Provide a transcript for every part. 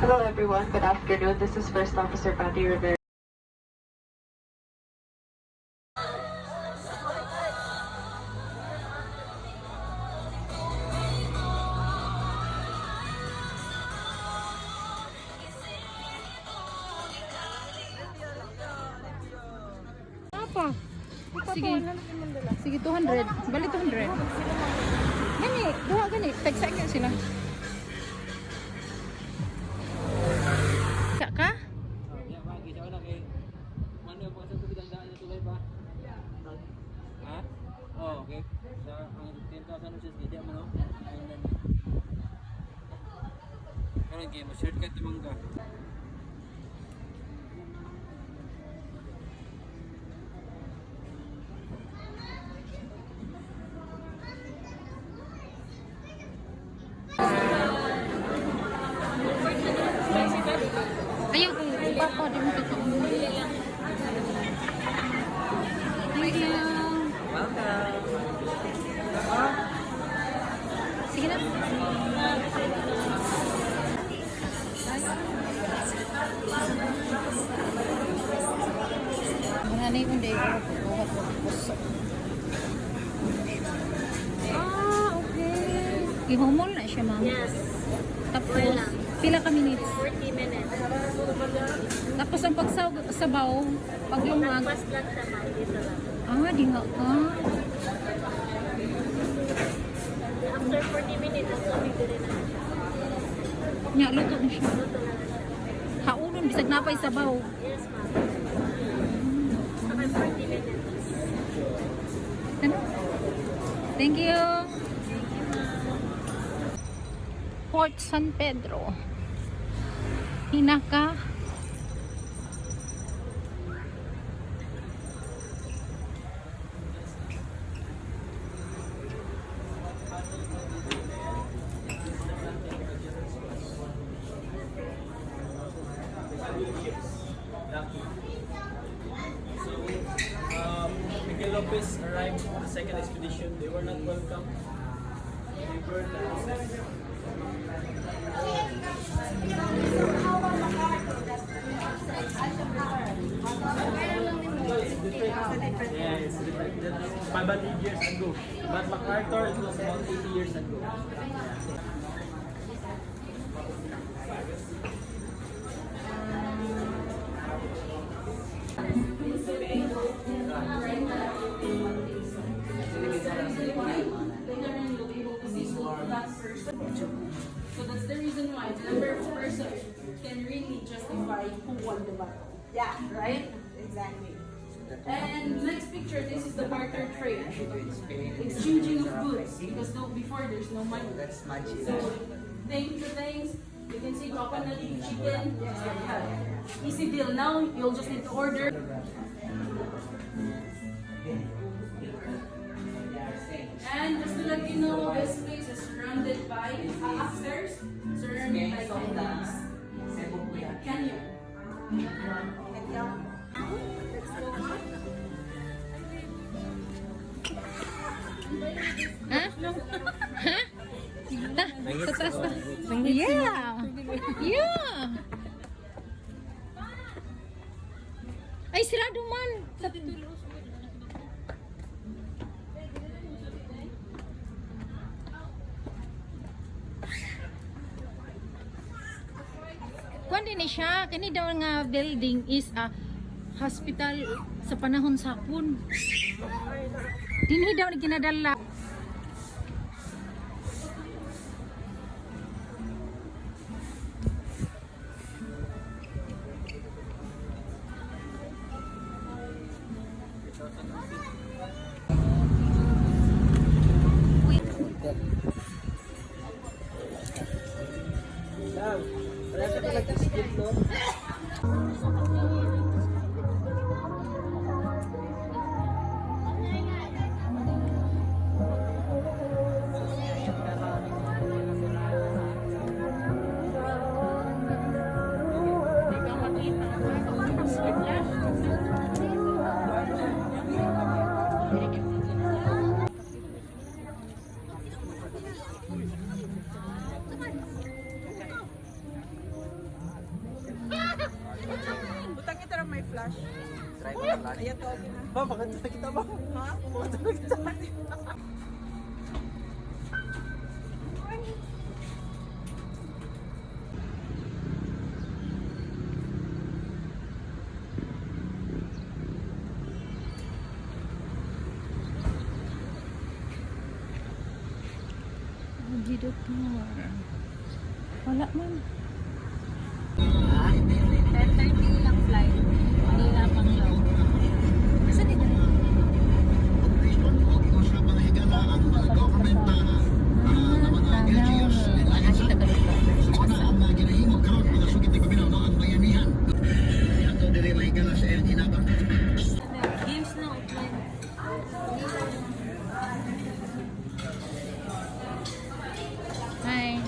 Hello everyone, good afternoon. This is First Officer Patty Rivera. Apa? Sige. Sige, 200. Bali 200. Gani, duha gani. Tag-sa sila. Ka? Oh, okay. Sa ang 10,000 uses gid mo no. Karon kay mo shortcut imong ka. Ayaw kung papa di mo totoo. Thank you. Welcome. Sige na. Mananay kong day ko. Buhat mo puso. Okay. I-humol na siya, ma'am. Yes. Tapos, pila ka minutes. 40 minutes. Tapos ang pagsabaw, paglungag. Mas flat naman dito lang. Di nga ka. After 40 minutes, ang tubig din na siya. Nya, luto na siya. Luto na siya. Haunon, bisag napay sabaw. Yes, ma'am. After 40 minutes. Ano? Thank you. Port San Pedro. Hinaka. Miguel Lopez arrived on the second expedition. They were not welcome. They were yeah, it's different. That's 500 years ago. But MacArthur, it was about 80 years ago. So that's the reason why the number of person can really justify who won the battle. Yeah, Right? exactly. And next picture, this is the barter trade. Exchanging of goods. Because before there's no money. That's much So things to things, you can see coconut, chicken, easy deal. Now you'll just need to order. And just to let you know, this place is surrounded by upstairs, surrounded by buildings. Canyon. Ha? Ha? Sa taas na. Yeah. Yeah. Ay, sirado man. Sa Kuan din ni siya, kani daw nga building is a hospital sa panahon sa hapon. Dinhi daw ni ginadala. flash. Try mo na lang. Ayan to, okay ha? Ba, makanta kita ba? Ha? Makanta kita. Dito tour. Wala man. 10:30 lang flight. Manila pang low. Saan ito? Games na offline. Hi.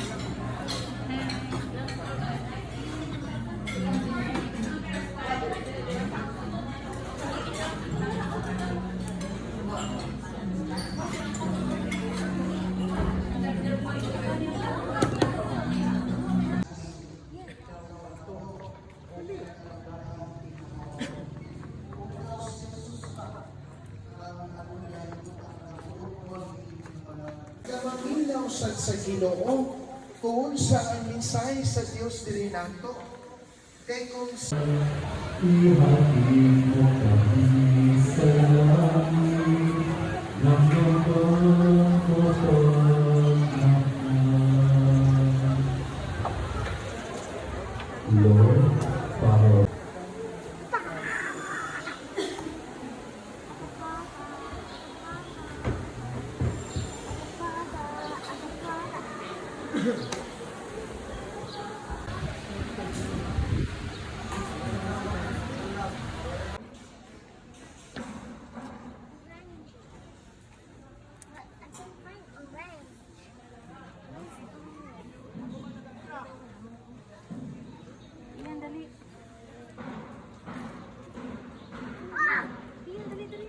Namaminaw sa Ginoo kung sa ang mensahe sa Diyos diri nato. Kay kung sa Lord, Father. Yan, dali. Yan, dali, dali.